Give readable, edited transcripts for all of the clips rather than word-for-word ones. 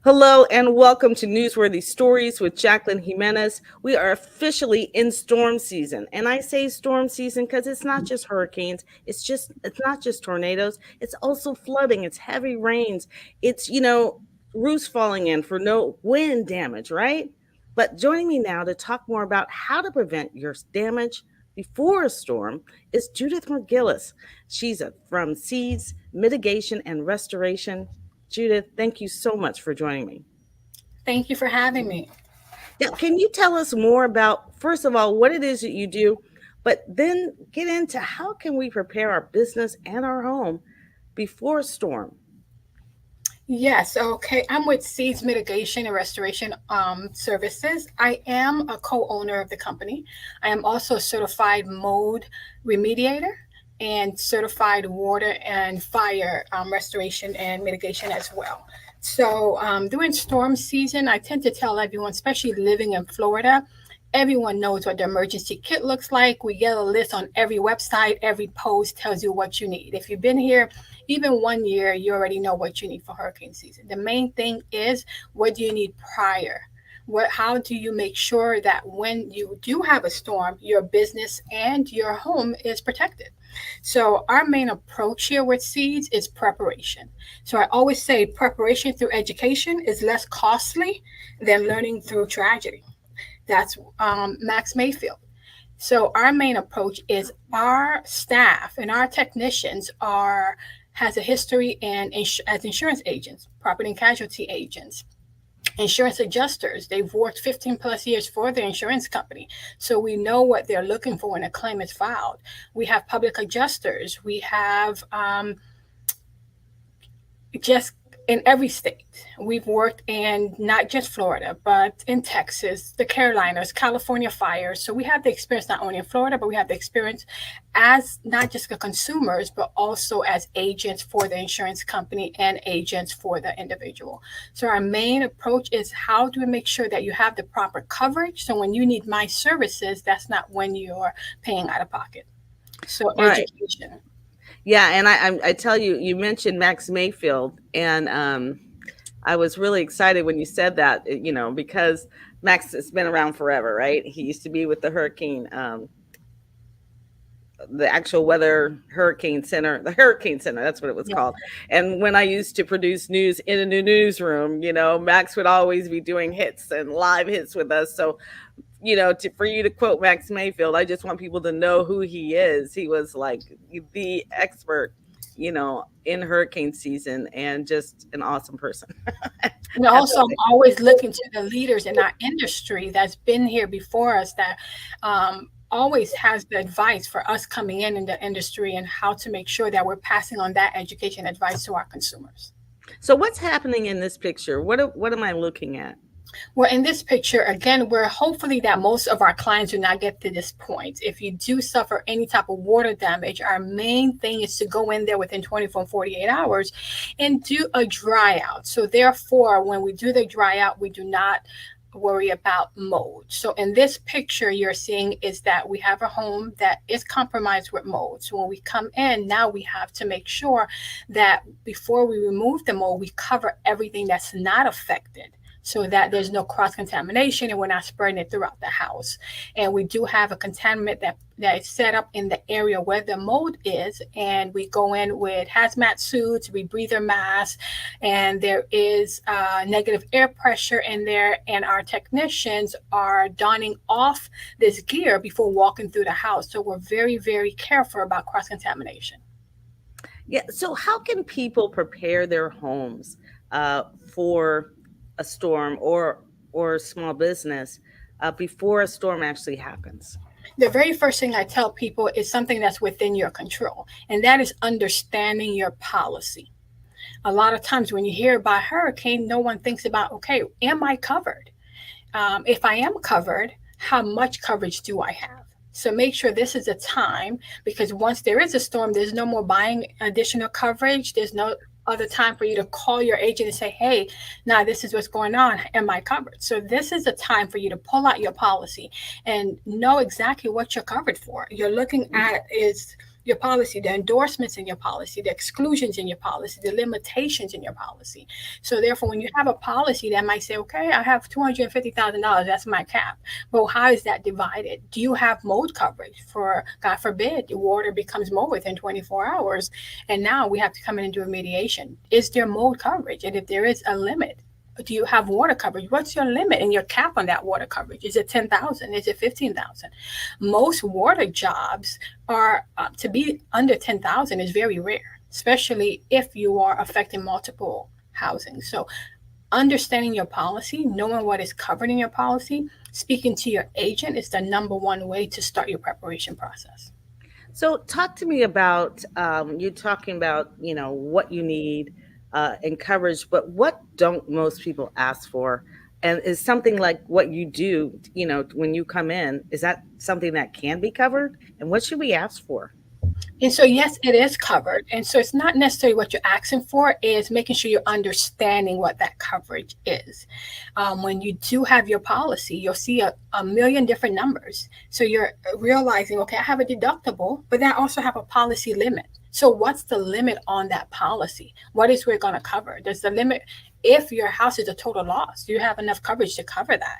Hello and welcome to Newsworthy Stories with Jacqueline Jimenez. We are officially in storm season. And I say storm season because it's not just hurricanes, it's not just tornadoes, it's also flooding, it's heavy rains, it's roofs falling in for no wind damage, right? But joining me now to talk more about how to prevent your damage before a storm is Judith Mergilles. From Seeds, Mitigation and Restoration. Judith, thank you so much for joining me. Thank you for having me. Now, can you tell us more about, first of all, what it is that you do, but then get into how can we prepare our business and our home before a storm? Yes, okay. I'm with Seeds Mitigation and Restoration Services. I am a co-owner of the company. I am also a certified mold remediator and certified water and fire restoration and mitigation as well. So during storm season, I tend to tell everyone, especially living in Florida, everyone knows what the emergency kit looks like. We get a list on every website, every post tells you what you need. If you've been here even 1 year, you already know what you need for hurricane season. The main thing is, what do you need prior? How do you make sure that when you do have a storm, your business and your home is protected? So our main approach here with Seeds is preparation. So I always say preparation through education is less costly than learning through tragedy. That's Max Mayfield. So our main approach is our staff and our technicians are has a history as insurance agents, property and casualty agents, insurance adjusters. They've worked 15 plus years for the insurance company. So we know what they're looking for when a claim is filed. We have public adjusters. We have just in every state. We've worked in not just Florida, but in Texas, the Carolinas, California fires. So we have the experience not only in Florida, but we have the experience as not just the consumers, but also as agents for the insurance company and agents for the individual. So our main approach is, how do we make sure that you have the proper coverage? So when you need my services, that's not when you're paying out of pocket. So Right. education. Yeah, and I tell you, you mentioned Max Mayfield, and I was really excited when you said that, because Max has been around forever, right? He used to be with the actual weather hurricane center, that's what it was Yeah. called. And when I used to produce news in a new newsroom, Max would always be doing hits and live hits with us. So for you to quote Max Mayfield, I just want people to know who he is. He was like the expert, in hurricane season, and just an awesome person. And Have to also, I'm say. always looking to the leaders in our industry that's been here before us, that always has the advice for us coming in the industry, and how to make sure that we're passing on that education advice to our consumers. So what's happening in this picture? What am I looking at? Well, in this picture, again, we're hopefully that most of our clients do not get to this point. If you do suffer any type of water damage, our main thing is to go in there within 24 and 48 hours and do a dry out. So therefore, when we do the dry out, we do not worry about mold. So in this picture you're seeing is that we have a home that is compromised with mold. So when we come in, now we have to make sure that before we remove the mold, we cover everything that's not affected, so that there's no cross contamination and we're not spreading it throughout the house. And we do have a contaminant that is set up in the area where the mold is, and we go in with hazmat suits, rebreather masks, and there is negative air pressure in there, and our technicians are donning off this gear before walking through the house. So we're very, very careful about cross contamination. Yeah. So how can people prepare their homes for a storm, or a small business before a storm actually happens? The very first thing I tell people is something that's within your control, and that is understanding your policy. A lot of times when you hear about hurricane, no one thinks about, okay, am I covered? If I am covered, how much coverage do I have? So make sure this is a time, because once there is a storm, there's no more buying additional coverage. There's no other time for you to call your agent and say, hey, now this is what's going on. Am I covered? So this is a time for you to pull out your policy and know exactly what you're covered for. You're looking at is your policy, the endorsements in your policy, the exclusions in your policy, the limitations in your policy. So therefore, when you have a policy that might say, okay, I have $250,000, that's my cap. But how is that divided? Do you have mold coverage for, God forbid, the water becomes mold within 24 hours, and now we have to come in and do a mediation? Is there mold coverage? And if there is, a limit. Do you have water coverage? What's your limit and your cap on that water coverage? Is it 10,000? Is it 15,000? Most water jobs are to be under 10,000 is very rare, especially if you are affecting multiple housing. So understanding your policy, knowing what is covered in your policy, speaking to your agent is the number one way to start your preparation process. So talk to me about you talking about what you need in coverage, but what don't most people ask for? And is something like what you do, when you come in, is that something that can be covered? And what should we ask for? And so, yes, it is covered. And so, it's not necessarily what you're asking for, is making sure you're understanding what that coverage is. When you do have your policy, you'll see a million different numbers. So, you're realizing, okay, I have a deductible, but then I also have a policy limit. So, what's the limit on that policy? What is we're going to cover? Does the limit, if your house is a total loss, do you have enough coverage to cover that?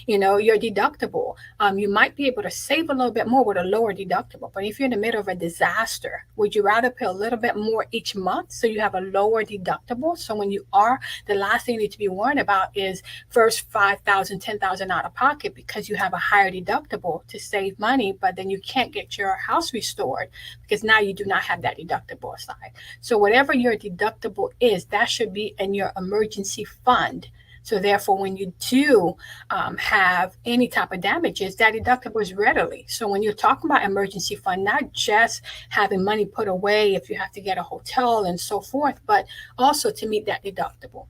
Your deductible, you might be able to save a little bit more with a lower deductible. But if you're in the middle of a disaster, would you rather pay a little bit more each month so you have a lower deductible? So when you are, the last thing you need to be worried about is first 5,000, 10,000 out of pocket because you have a higher deductible to save money, but then you can't get your house restored because now you do not have that deductible aside. So whatever your deductible is, that should be in your emergency fund. So therefore, when you do have any type of damages, that deductible is readily. So when you're talking about emergency fund, not just having money put away if you have to get a hotel and so forth, but also to meet that deductible.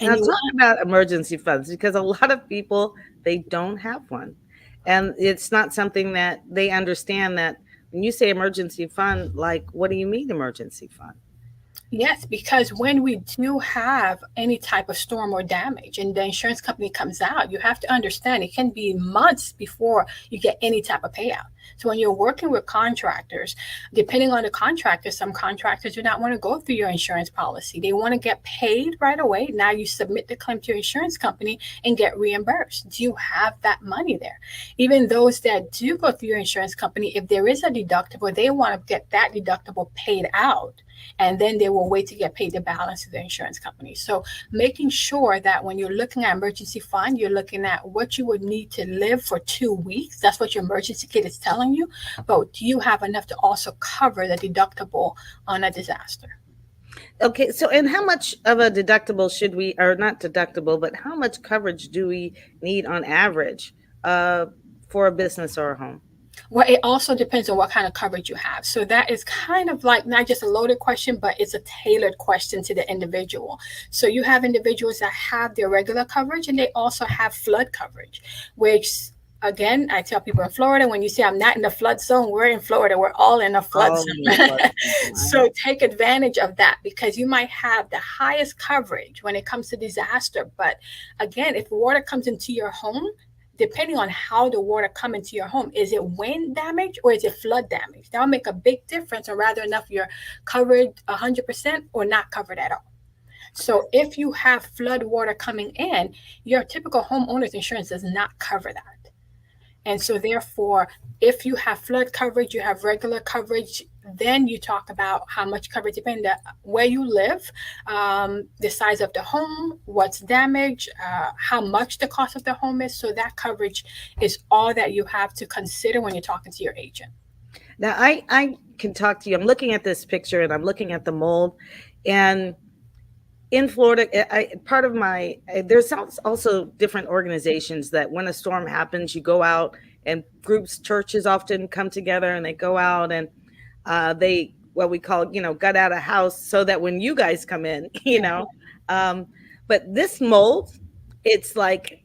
Now, And you talk about emergency funds because a lot of people they don't have one, and it's not something that they understand. That when you say emergency fund, like what do you mean emergency fund? Yes, because when we do have any type of storm or damage and the insurance company comes out, you have to understand it can be months before you get any type of payout. So when you're working with contractors, depending on the contractor, some contractors do not want to go through your insurance policy. They want to get paid right away. Now you submit the claim to your insurance company and get reimbursed. Do you have that money there? Even those that do go through your insurance company, if there is a deductible, they want to get that deductible paid out, and then they will wait to get paid the balance to the insurance company. So making sure that when you're looking at emergency fund, you're looking at what you would need to live for 2 weeks. That's what your emergency kit is telling you. But do you have enough to also cover the deductible on a disaster? Okay, so and how much of a deductible should we, or not deductible, but how much coverage do we need on average uh, for a business or a home? Well, it also depends on what kind of coverage you have. So that is kind of like not just a loaded question, but it's a tailored question to the individual. So you have individuals that have their regular coverage and they also have flood coverage, which again, I tell people in Florida, when you say I'm not in the flood zone, we're in Florida. We're all in a flood All in the zone. flood zone, So take advantage of that because you might have the highest coverage when it comes to disaster. But again, if water comes into your home, depending on how the water come into your home, is it wind damage or is it flood damage? That'll make a big difference on whether enough you're covered 100% or not covered at all. So if you have flood water coming in, your typical homeowner's insurance does not cover that. And so therefore, if you have flood coverage, you have regular coverage, then you talk about how much coverage depending on where you live, the size of the home, what's damaged, how much the cost of the home is. So that coverage is all that you have to consider when you're talking to your agent. now I can talk to you. I'm looking at this picture and I'm looking at the mold, and in Florida, part of my there's also different organizations that when a storm happens, you go out and groups, churches often come together and they go out and they what we call gut out a house so that when you guys come in, um, but this mold, it's like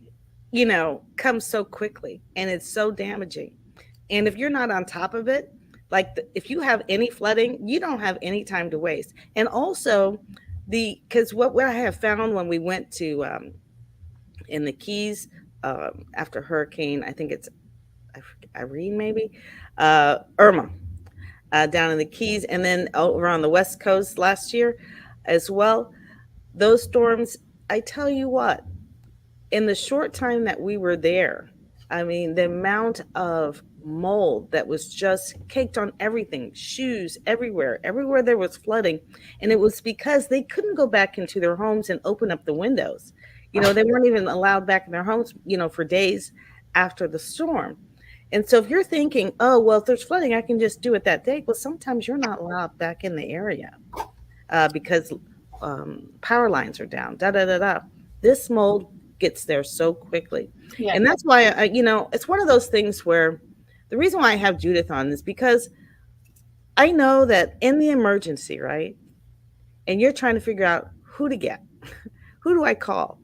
comes so quickly and it's so damaging. And if you're not on top of it, like if you have any flooding, you don't have any time to waste. And also, because what I have found when we went to in the Keys after Hurricane, I think it's Irene maybe, Irma. down in the Keys, and then over on the West Coast last year as well. Those storms, I tell you what, in the short time that we were there, I mean, the amount of mold that was just caked on everything, shoes everywhere, everywhere there was flooding. And it was because they couldn't go back into their homes and open up the windows. They weren't even allowed back in their homes, for days after the storm. And so if you're thinking, oh, well, if there's flooding, I can just do it that day. Well, sometimes you're not allowed back in the area because power lines are down, da da da da. This mold gets there so quickly. Yeah. And that's why, it's one of those things where the reason why I have Judith on is because I know that in the emergency, right? And you're trying to figure out who to get, who do I call?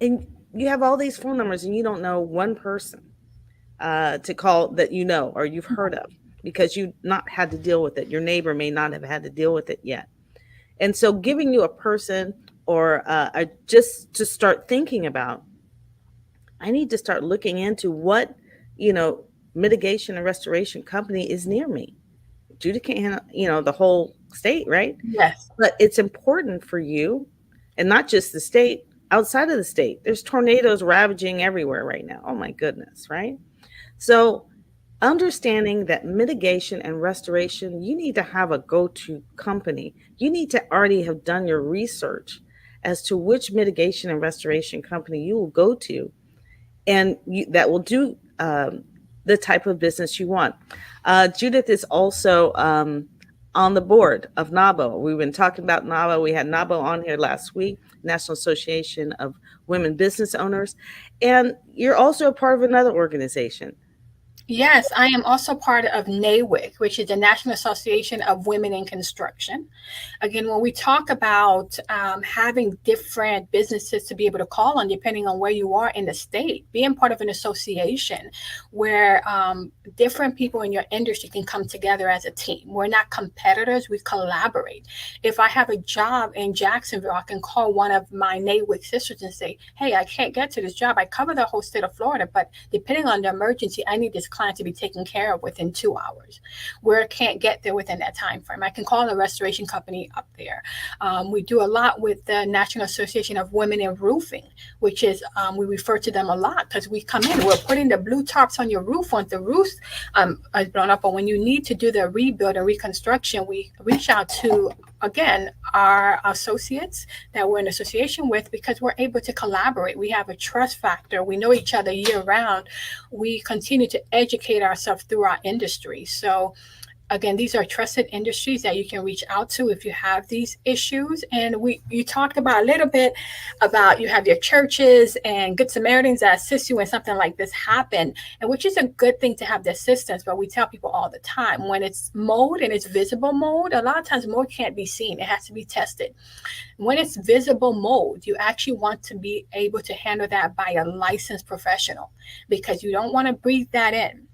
And you have all these phone numbers and you don't know one person to call that or you've heard of because you've not had to deal with it. Your neighbor may not have had to deal with it yet. And so giving you a person or just to start thinking about, I need to start looking into what, mitigation and restoration company is near me. Judith can't handle, the whole state, right? Yes. But it's important for you, and not just the state, outside of the state. There's tornadoes ravaging everywhere right now. Oh my goodness, right? So understanding that mitigation and restoration, you need to have a go-to company. You need to already have done your research as to which mitigation and restoration company you will go to, and that will do the type of business you want. Judith is also on the board of NABO. We've been talking about NABO. We had NABO on here last week, National Association of Women Business Owners. And you're also a part of another organization. Yes, I am also part of NAWIC, which is the National Association of Women in Construction. Again, when we talk about having different businesses to be able to call on, depending on where you are in the state, being part of an association where different people in your industry can come together as a team. We're not competitors, we collaborate. If I have a job in Jacksonville, I can call one of my NAWIC sisters and say, hey, I can't get to this job. I cover the whole state of Florida, but depending on the emergency, I need this client to be taken care of within 2 hours. Where I can't get there within that time frame, I can call a restoration company up there. We do a lot with the National Association of Women in Roofing, which is we refer to them a lot because we come in, we're putting the blue tarps on your roof once the roof is blown up. But when you need to do the rebuild and reconstruction, we reach out to, again, our associates that we're in association with because we're able to collaborate. We have a trust factor. We know each other year round. We continue to educate ourselves through our industry. So again, these are trusted industries that you can reach out to if you have these issues. And you talked about a little bit about you have your churches and Good Samaritans that assist you when something like this happen, and which is a good thing to have the assistance. But we tell people all the time, when it's mold and it's visible mold, a lot of times mold can't be seen. It has to be tested. When it's visible mold, you actually want to be able to handle that by a licensed professional because you don't want to breathe that in.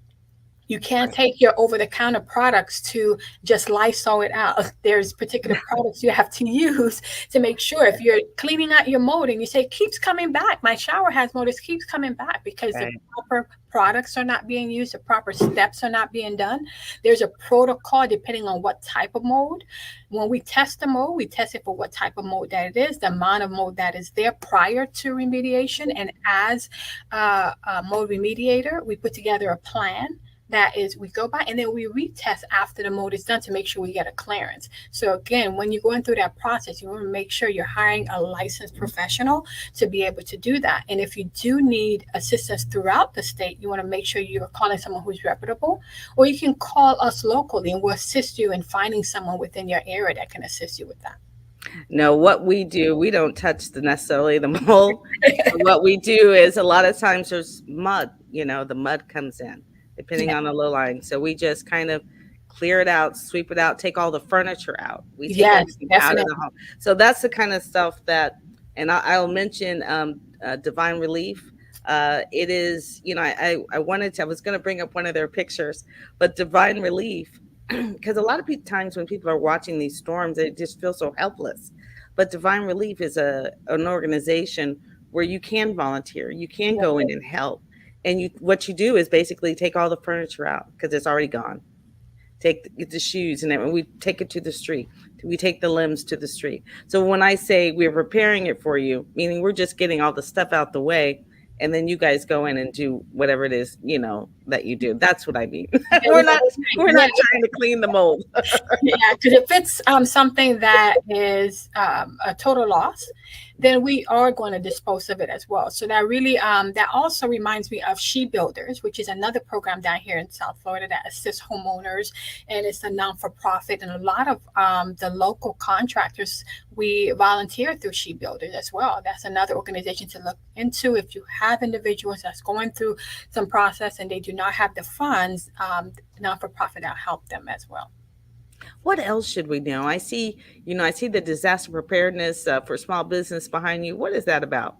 You can't take your over-the-counter products to just Lysol it out. There's particular products you have to use to make sure if you're cleaning out your mold and you say, it keeps coming back. My shower has mold, it keeps coming back because the proper products are not being used, the proper steps are not being done. There's a protocol depending on what type of mold. When we test the mold, we test it for what type of mold that it is, the amount of mold that is there prior to remediation. And as a mold remediator, we put together a plan. That is, we go by and then we retest after the mold is done to make sure we get a clearance. So again, when you're going through that process, you want to make sure you're hiring a licensed professional to be able to do that. And if you do need assistance throughout the state, you want to make sure you're calling someone who's reputable, or you can call us locally and we'll assist you in finding someone within your area that can assist you with that. No, what we do, we don't touch necessarily the mold. What we do is a lot of times there's mud, the mud comes in depending on the low line. So we just kind of clear it out, sweep it out, take all the furniture out. We take everything out of the home. So that's the kind of stuff that, and I'll mention Divine Relief. It is, I was going to bring up one of their pictures, but Divine Relief, because a lot of times when people are watching these storms, they just feel so helpless. But Divine Relief is an organization where you can volunteer, you can go in and help. And what you do is basically take all the furniture out because it's already gone. take the shoes, and we take it to the street. We take the limbs to the street. So when I say we're preparing it for you, meaning we're just getting all the stuff out the way, and then you guys go in and do whatever it is, that you do. That's what I mean. Yeah, we're yeah, not that's right. we're Yeah, not trying to clean the mold. yeah, because if it's something that is a total loss, then we are going to dispose of it as well. So that really, that also reminds me of She Builders, which is another program down here in South Florida that assists homeowners, and it's a non-for-profit. And a lot of the local contractors, we volunteer through She Builders as well. That's another organization to look into if you have individuals that's going through some process and they do not have the funds. Non-for-profit that help them as well. What else should we know? I see the disaster preparedness for small business behind you. What is that about?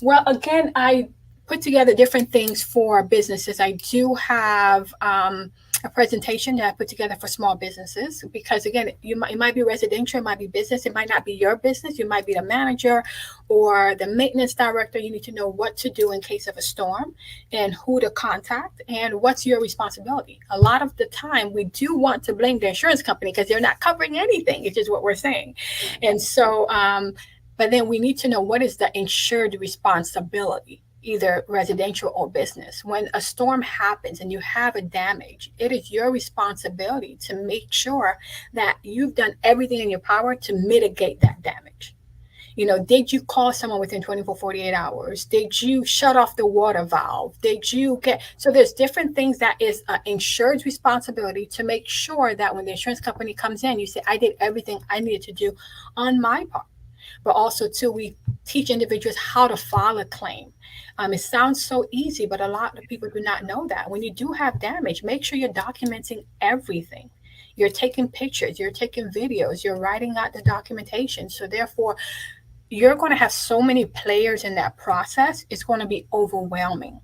Well, again, I put together different things for businesses. I do have a presentation that I put together for small businesses because, again, it might be residential, it might be business, it might not be your business. You might be the manager or the maintenance director. You need to know what to do in case of a storm and who to contact and what's your responsibility. A lot of the time, we do want to blame the insurance company because they're not covering anything, which is what we're saying. And so, but then we need to know what is the insured responsibility, either residential or business. When a storm happens and you have a damage, it is your responsibility to make sure that you've done everything in your power to mitigate that damage. Did you call someone within 24, 48 hours? Did you shut off the water valve? So there's different things that is insured's responsibility to make sure that when the insurance company comes in, you say, I did everything I needed to do on my part. But also, too, we teach individuals how to file a claim. It sounds so easy, but a lot of people do not know that. When you do have damage, make sure you're documenting everything. You're taking pictures, you're taking videos, you're writing out the documentation. So therefore, you're going to have so many players in that process, it's going to be overwhelming.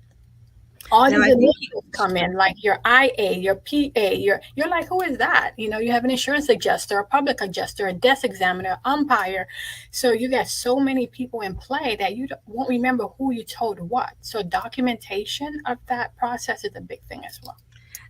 All Now these I think initials come in, like your IA, your PA, you're like, who is that? You have an insurance adjuster, a public adjuster, a desk examiner, umpire. So you got so many people in play that you won't remember who you told what. So documentation of that process is a big thing as well.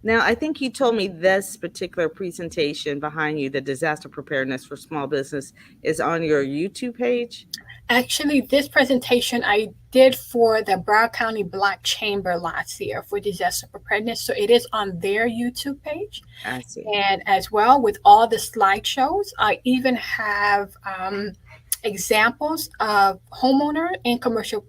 Now, I think you told me this particular presentation behind you, the disaster preparedness for small business, is on your YouTube page. Actually, this presentation I did for the Broward County Black Chamber last year for disaster preparedness. So it is on their YouTube page. I see. And as well with all the slideshows, I even have examples of homeowner and commercial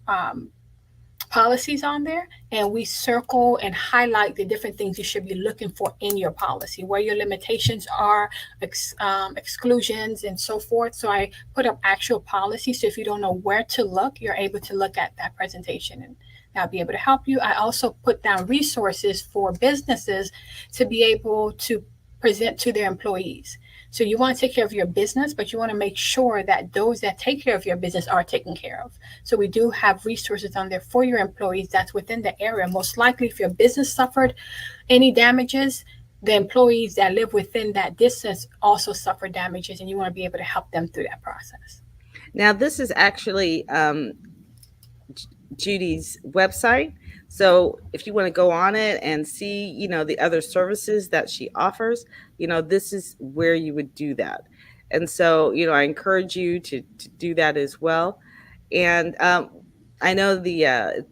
policies on there, and we circle and highlight the different things you should be looking for in your policy, where your limitations are, exclusions, and so forth. So I put up actual policies. So if you don't know where to look, you're able to look at that presentation and I'll be able to help you. I also put down resources for businesses to be able to present to their employees. So you want to take care of your business, but you want to make sure that those that take care of your business are taken care of. So we do have resources on there for your employees that's within the area. Most likely, if your business suffered any damages, the employees that live within that distance also suffer damages, and you want to be able to help them through that process. Now, this is actually Judy's website. So if you want to go on it and see, the other services that she offers, this is where you would do that. And so, I encourage you to do that as well. And I know the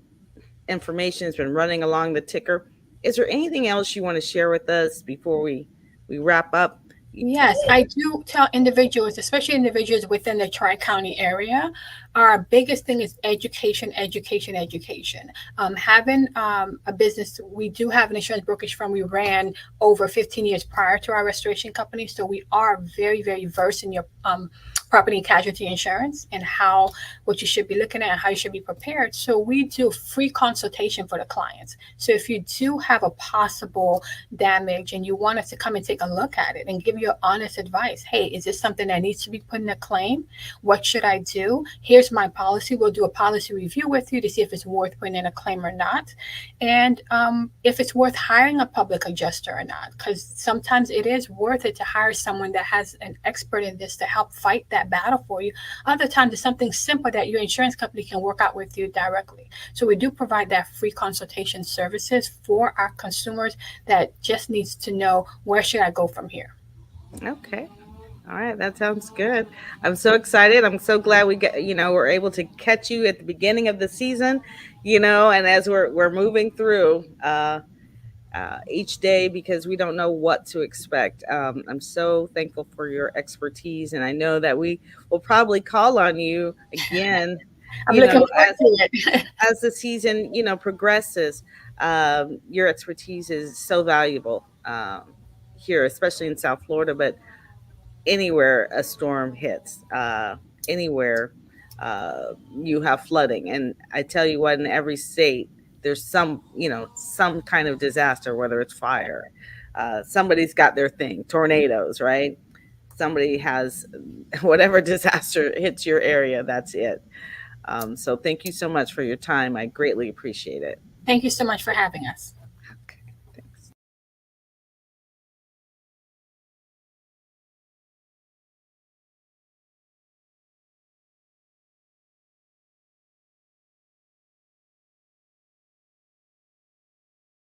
information has been running along the ticker. Is there anything else you want to share with us before we wrap up? Yes, I do tell individuals, especially individuals within the Tri-County area, our biggest thing is education, education, education. Having a business, we do have an insurance brokerage firm we ran over 15 years prior to our restoration company. So we are very, very versed in your property and casualty insurance and what you should be looking at and how you should be prepared. So we do free consultation for the clients. So if you do have a possible damage and you want us to come and take a look at it and give you honest advice, hey, is this something that needs to be put in a claim? What should I do? Here's my policy. We'll do a policy review with you to see if it's worth putting in a claim or not. And if it's worth hiring a public adjuster or not, because sometimes it is worth it to hire someone that has an expert in this to help fight that that battle for you. Other times, it's something simple that your insurance company can work out with you directly. So we do provide that free consultation services for our consumers that just needs to know where should I go from here. Okay. All right, that sounds good. I'm so excited. I'm so glad we get, we're able to catch you at the beginning of the season, and as we're moving through each day because we don't know what to expect. I'm so thankful for your expertise, and I know that we will probably call on you again, I'm you know, looking forward as to it. as the season, progresses. Your expertise is so valuable here, especially in South Florida, but anywhere a storm hits, anywhere you have flooding. And I tell you what, in every state, there's some kind of disaster, whether it's fire. Somebody's got their thing, tornadoes, right? Somebody has whatever disaster hits your area, that's it. So thank you so much for your time. I greatly appreciate it. Thank you so much for having us.